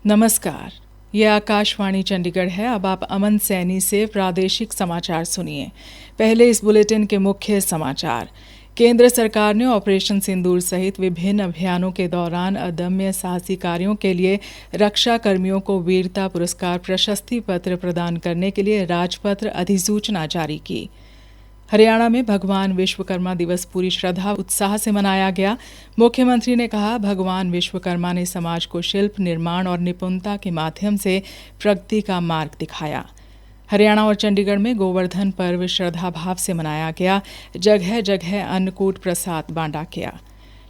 नमस्कार, ये आकाशवाणी चंडीगढ़ है। अब आप अमन सैनी से प्रादेशिक समाचार सुनिए। पहले इस बुलेटिन के मुख्य समाचार। केंद्र सरकार ने ऑपरेशन सिंदूर सहित विभिन्न अभियानों के दौरान अदम्य साहसी कार्यों के लिए रक्षा कर्मियों को वीरता पुरस्कार प्रशस्ति पत्र प्रदान करने के लिए राजपत्र अधिसूचना जारी की। हरियाणा में भगवान विश्वकर्मा दिवस पूरी श्रद्धा उत्साह से मनाया गया। मुख्यमंत्री ने कहा, भगवान विश्वकर्मा ने समाज को शिल्प निर्माण और निपुणता के माध्यम से प्रगति का मार्ग दिखाया। हरियाणा और चंडीगढ़ में गोवर्धन पर्व श्रद्धा भाव से मनाया गया। जगह जगह अन्नकूट प्रसाद बांटा गया।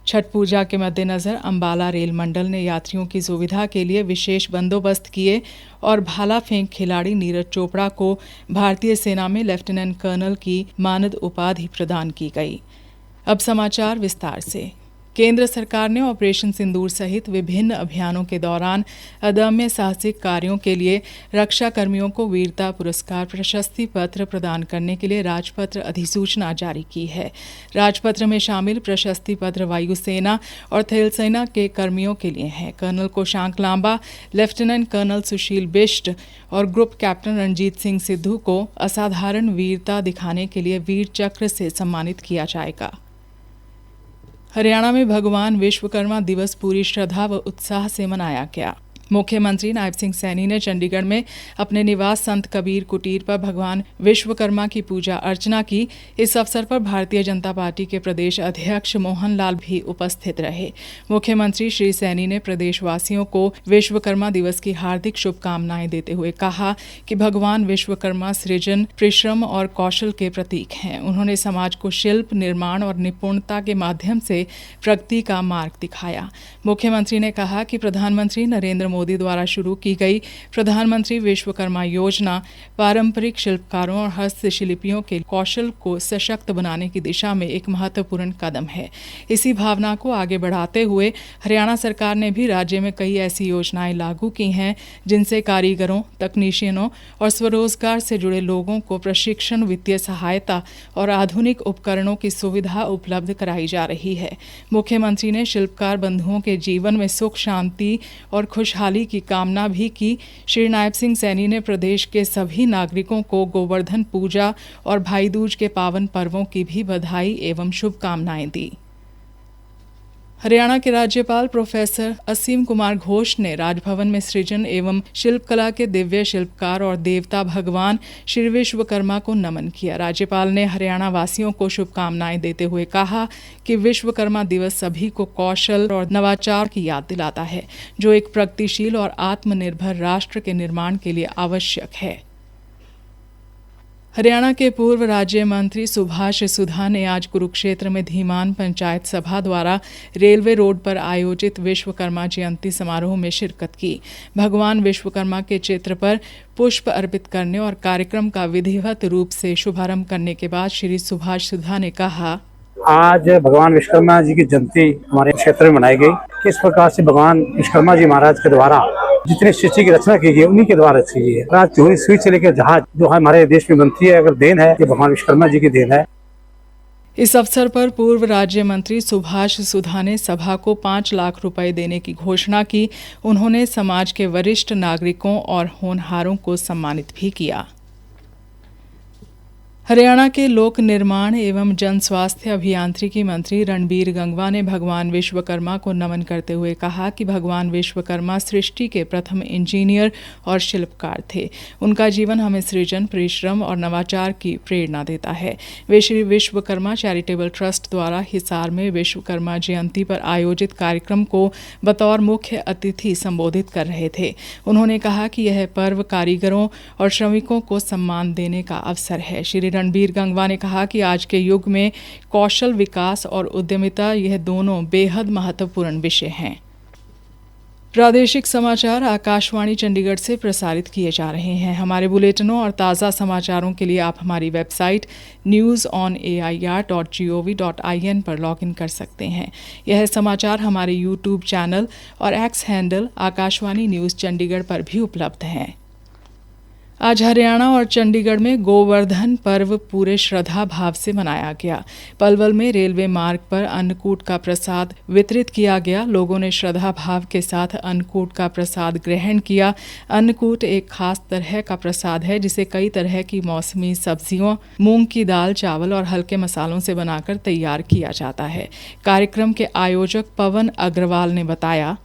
छठ पूजा के मद्देनजर अंबाला रेल मंडल ने यात्रियों की सुविधा के लिए विशेष बंदोबस्त किए और भाला फेंक खिलाड़ी नीरज चोपड़ा को भारतीय सेना में लेफ्टिनेंट कर्नल की मानद उपाधि प्रदान की गई। अब समाचार विस्तार से। केंद्र सरकार ने ऑपरेशन सिंदूर सहित विभिन्न अभियानों के दौरान अदम्य साहसिक कार्यों के लिए रक्षा कर्मियों को वीरता पुरस्कार प्रशस्ति पत्र प्रदान करने के लिए राजपत्र अधिसूचना जारी की है। राजपत्र में शामिल प्रशस्ति पत्र वायुसेना और थलसेना के कर्मियों के लिए हैं। कर्नल कोशांक लांबा, लेफ्टिनेंट कर्नल सुशील बिष्ट और ग्रुप कैप्टन रणजीत सिंह सिद्धू को असाधारण वीरता दिखाने के लिए वीर चक्र से सम्मानित किया जाएगा। हरियाणा में भगवान विश्वकर्मा दिवस पूरी श्रद्धा व उत्साह से मनाया गया। मुख्यमंत्री नायब सिंह सैनी ने चंडीगढ़ में अपने निवास संत कबीर कुटीर पर भगवान विश्वकर्मा की पूजा अर्चना की। इस अवसर पर भारतीय जनता पार्टी के प्रदेश अध्यक्ष मोहन लाल भी उपस्थित रहे। मुख्यमंत्री श्री सैनी ने प्रदेशवासियों को विश्वकर्मा दिवस की हार्दिक शुभकामनाएं देते हुए कहा कि भगवान विश्वकर्मा सृजन, परिश्रम और कौशल के प्रतीक हैं। उन्होंने समाज को शिल्प निर्माण और निपुणता के माध्यम से प्रगति का मार्ग दिखाया। मुख्यमंत्री ने कहा कि प्रधानमंत्री नरेंद्र मोदी द्वारा शुरू की गई प्रधानमंत्री विश्वकर्मा योजना पारंपरिक शिल्पकारों और हस्तशिल्पियों के कौशल को सशक्त बनाने की दिशा में एक महत्वपूर्ण कदम है। इसी भावना को आगे बढ़ाते हुए हरियाणा सरकार ने भी राज्य में कई ऐसी योजनाएं लागू की हैं जिनसे कारीगरों, तकनीशियनों और स्वरोजगार से जुड़े लोगों को प्रशिक्षण, वित्तीय सहायता और आधुनिक उपकरणों की सुविधा उपलब्ध कराई जा रही है। मुख्यमंत्री ने शिल्पकार बंधुओं के जीवन में सुख, शांति और खुशहाली की कामना भी की। श्री नायब सिंह सैनी ने प्रदेश के सभी नागरिकों को गोवर्धन पूजा और भाई दूज के पावन पर्वों की भी बधाई एवं शुभकामनाएं दी। हरियाणा के राज्यपाल प्रोफेसर असीम कुमार घोष ने राजभवन में सृजन एवं शिल्पकला के दिव्य शिल्पकार और देवता भगवान श्री विश्वकर्मा को नमन किया। राज्यपाल ने हरियाणा वासियों को शुभकामनाएं देते हुए कहा कि विश्वकर्मा दिवस सभी को कौशल और नवाचार की याद दिलाता है, जो एक प्रगतिशील और आत्मनिर्भर राष्ट्र के निर्माण के लिए आवश्यक है। हरियाणा के पूर्व राज्य मंत्री सुभाष सुधा ने आज कुरुक्षेत्र में धीमान पंचायत सभा द्वारा रेलवे रोड पर आयोजित विश्वकर्मा जयंती समारोह में शिरकत की। भगवान विश्वकर्मा के चित्र पर पुष्प अर्पित करने और कार्यक्रम का विधिवत रूप से शुभारंभ करने के बाद श्री सुभाष सुधा ने कहा, आज भगवान विश्वकर्मा जी की जयंती हमारे क्षेत्र में मनाई गई। किस प्रकार से भगवान विश्वकर्मा जी महाराज के द्वारा जितनी सृष्टि की रचना की गई उन्हीं के द्वारा रची गई है। आज सुई से लेकर जहाज जो हमारे देश में बनती है, अगर देन है ये भगवान विश्वकर्मा जी की देन है। इस अवसर पर पूर्व राज्य मंत्री सुभाष सुधा ने सभा को 5 लाख रुपए देने की घोषणा की। उन्होंने समाज के वरिष्ठ नागरिकों और होनहारों को सम्मानित भी किया। हरियाणा के लोक निर्माण एवं जन स्वास्थ्य अभियांत्रिकी मंत्री रणबीर गंगवा ने भगवान विश्वकर्मा को नमन करते हुए कहा कि भगवान विश्वकर्मा सृष्टि के प्रथम इंजीनियर और शिल्पकार थे। उनका जीवन हमें सृजन, परिश्रम और नवाचार की प्रेरणा देता है। वे श्री विश्वकर्मा चैरिटेबल ट्रस्ट द्वारा हिसार में विश्वकर्मा जयंती पर आयोजित कार्यक्रम को बतौर मुख्य अतिथि संबोधित कर रहे थे। उन्होंने कहा कि यह पर्व कारीगरों और श्रमिकों को सम्मान देने का अवसर है। श्री रणबीर गंगवा ने कहा कि आज के युग में कौशल विकास और उद्यमिता, यह दोनों बेहद महत्वपूर्ण विषय हैं। प्रादेशिक समाचार आकाशवाणी चंडीगढ़ से प्रसारित किए जा रहे हैं। हमारे बुलेटिनों और ताज़ा समाचारों के लिए आप हमारी वेबसाइट newsonair.gov.in पर लॉगिन कर सकते हैं। यह समाचार हमारे यूट्यूब चैनल और x handle Akashvani news Chandigarh पर भी उपलब्ध हैं। आज हरियाणा और चंडीगढ़ में गोवर्धन पर्व पूरे श्रद्धा भाव से मनाया गया। पलवल में रेलवे मार्ग पर अन्नकूट का प्रसाद वितरित किया गया। लोगों ने श्रद्धा भाव के साथ अन्नकूट का प्रसाद ग्रहण किया। अन्नकूट एक खास तरह का प्रसाद है जिसे कई तरह की मौसमी सब्जियों, मूंग की दाल, चावल और हल्के मसालों से बनाकर तैयार किया जाता है। कार्यक्रम के आयोजक पवन अग्रवाल ने बताया,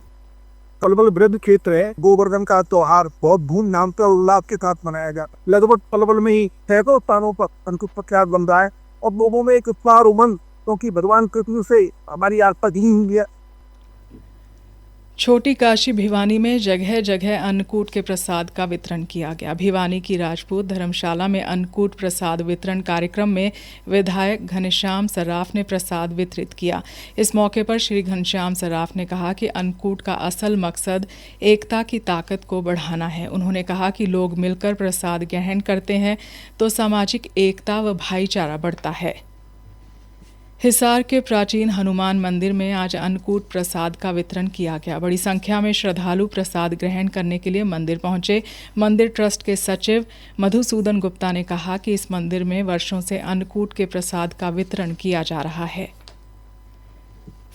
पलवल वृद्ध क्षेत्र है। गोवर्धन का त्योहार बहुत धूमधाम से उल्लास के साथ मनाया जाता है। लगभग पलवल में ही सैकड़ों स्थानों पर अन्नकूट प्रसाद बन रहा है और लोगों में एक उत्साह उमंग, क्योंकि भगवान कृष्ण से हमारी आस्था जुड़ी हुई है। छोटी काशी भिवानी में जगह जगह अन्नकूट के प्रसाद का वितरण किया गया। भिवानी की राजपूत धर्मशाला में अन्नकूट प्रसाद वितरण कार्यक्रम में विधायक घनश्याम सर्राफ ने प्रसाद वितरित किया। इस मौके पर श्री घनश्याम सर्राफ ने कहा कि अन्नकूट का असल मकसद एकता की ताकत को बढ़ाना है। उन्होंने कहा कि लोग मिलकर प्रसाद ग्रहण करते हैं तो सामाजिक एकता व भाईचारा बढ़ता है। हिसार के प्राचीन हनुमान मंदिर में आज अन्नकूट प्रसाद का वितरण किया गया। बड़ी संख्या में श्रद्धालु प्रसाद ग्रहण करने के लिए मंदिर पहुंचे। मंदिर ट्रस्ट के सचिव मधुसूदन गुप्ता ने कहा कि इस मंदिर में वर्षों से अन्नकूट के प्रसाद का वितरण किया जा रहा है।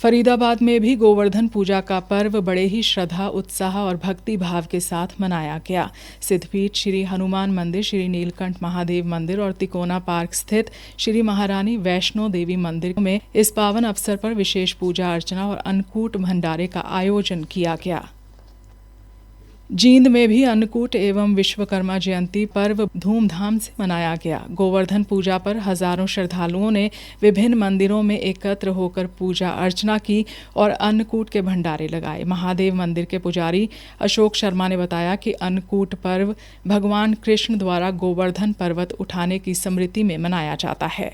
फरीदाबाद में भी गोवर्धन पूजा का पर्व बड़े ही श्रद्धा, उत्साह और भक्ति भाव के साथ मनाया गया। सिद्धपीठ श्री हनुमान मंदिर, श्री नीलकंठ महादेव मंदिर और तिकोना पार्क स्थित श्री महारानी वैष्णो देवी मंदिर में इस पावन अवसर पर विशेष पूजा अर्चना और अन्नकूट भंडारे का आयोजन किया गया। जींद में भी अन्नकूट एवं विश्वकर्मा जयंती पर्व धूमधाम से मनाया गया। गोवर्धन पूजा पर हजारों श्रद्धालुओं ने विभिन्न मंदिरों में एकत्र होकर पूजा अर्चना की और अन्नकूट के भंडारे लगाए। महादेव मंदिर के पुजारी अशोक शर्मा ने बताया कि अन्नकूट पर्व भगवान कृष्ण द्वारा गोवर्धन पर्वत उठाने की स्मृति में मनाया जाता है।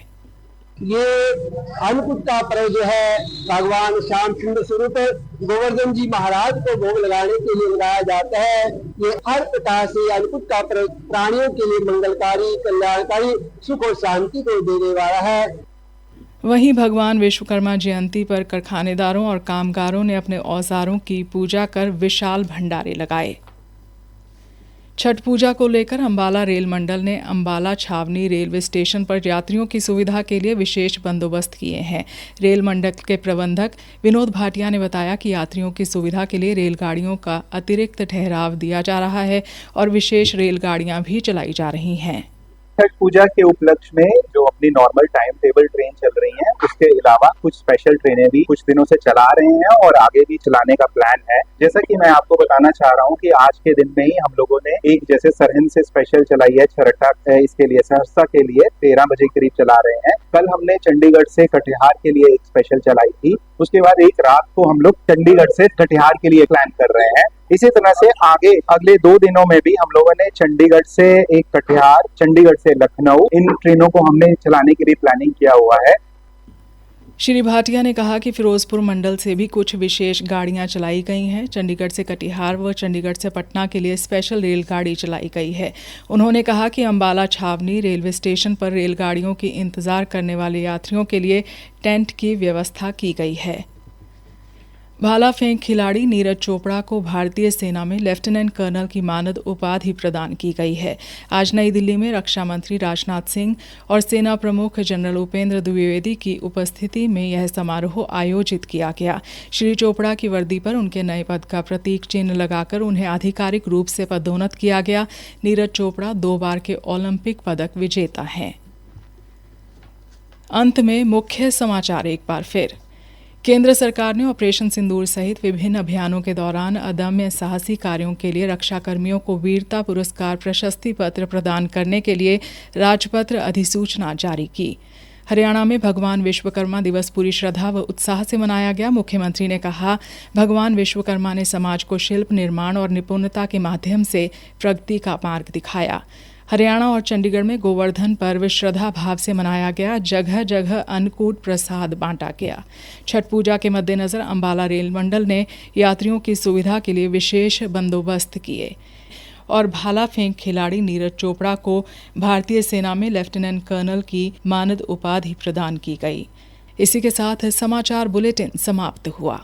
ये अन्नकूट का पर्व जो है भगवान श्याम सुंदर स्वरूप गोवर्धन जी महाराज को भोग लगाने के लिए लगाया जाता है। ये हर प्रकार से अन्नकूट का पर्व प्राणियों के लिए मंगलकारी, कल्याणकारी, सुख और शांति को देने वाला है। वहीं भगवान विश्वकर्मा जयंती पर कारखानेदारों और कामगारों ने अपने औजारों की पूजा कर विशाल भंडारे लगाए। छठ पूजा को लेकर अंबाला रेल मंडल ने अंबाला छावनी रेलवे स्टेशन पर यात्रियों की सुविधा के लिए विशेष बंदोबस्त किए हैं। रेल मंडल के प्रबंधक विनोद भाटिया ने बताया कि यात्रियों की सुविधा के लिए रेलगाड़ियों का अतिरिक्त ठहराव दिया जा रहा है और विशेष रेलगाड़ियां भी चलाई जा रही हैं। छठ पूजा के उपलक्ष्य में जो अपनी नॉर्मल टाइम टेबल ट्रेन चल रही है, उसके अलावा कुछ स्पेशल ट्रेनें भी कुछ दिनों से चला रहे हैं और आगे भी चलाने का प्लान है। जैसा कि मैं आपको बताना चाह रहा हूं कि आज के दिन में ही हम लोगों ने एक जैसे सरहिंद से स्पेशल चलाई है, छरटा इसके लिए सहरसा के लिए 13 बजे करीब चला रहे हैं। कल हमने चंडीगढ़ से कटिहार के लिए एक स्पेशल चलाई थी। उसके बाद एक रात को हम लोग चंडीगढ़ से कटिहार के लिए प्लान कर रहे हैं। इसी तरह से आगे अगले 2 दिनों में भी हम लोगों ने चंडीगढ़ से एक कटिहार, चंडीगढ़ से लखनऊ, इन ट्रेनों को हमने चलाने के लिए प्लानिंग किया हुआ है। श्री भाटिया ने कहा कि फिरोजपुर मंडल से भी कुछ विशेष गाड़ियां चलाई गई हैं। चंडीगढ़ से कटिहार व चंडीगढ़ से पटना के लिए स्पेशल रेलगाड़ी चलाई गई है। उन्होंने कहा कि अंबाला छावनी रेलवे स्टेशन पर रेलगाड़ियों की इंतजार करने वाले यात्रियों के लिए टेंट की व्यवस्था की गई है। भाला फेंक खिलाड़ी नीरज चोपड़ा को भारतीय सेना में लेफ्टिनेंट कर्नल की मानद उपाधि प्रदान की गई है। आज नई दिल्ली में रक्षा मंत्री राजनाथ सिंह और सेना प्रमुख जनरल उपेंद्र द्विवेदी की उपस्थिति में यह समारोह आयोजित किया गया। श्री चोपड़ा की वर्दी पर उनके नए पद का प्रतीक चिन्ह लगाकर उन्हें आधिकारिक रूप से पदोन्नत किया गया। नीरज चोपड़ा 2 बार के ओलंपिक पदक विजेता हैं। अंत में मुख्य समाचार एक बार फिर। केंद्र सरकार ने ऑपरेशन सिंदूर सहित विभिन्न अभियानों के दौरान अदम्य साहसी कार्यों के लिए रक्षाकर्मियों को वीरता पुरस्कार प्रशस्ति पत्र प्रदान करने के लिए राजपत्र अधिसूचना जारी की। हरियाणा में भगवान विश्वकर्मा दिवस पूरी श्रद्धा व उत्साह से मनाया गया। मुख्यमंत्री ने कहा, भगवान विश्वकर्मा ने समाज को शिल्प निर्माण और निपुणता के माध्यम से प्रगति का मार्ग दिखाया। हरियाणा और चंडीगढ़ में गोवर्धन पर्व श्रद्धा भाव से मनाया गया। जगह जगह अन्नकूट प्रसाद बांटा गया। छठ पूजा के मद्देनजर अंबाला रेल मंडल ने यात्रियों की सुविधा के लिए विशेष बंदोबस्त किए और भाला फेंक खिलाड़ी नीरज चोपड़ा को भारतीय सेना में लेफ्टिनेंट कर्नल की मानद उपाधि प्रदान की गई। इसी के साथ समाचार बुलेटिन समाप्त हुआ।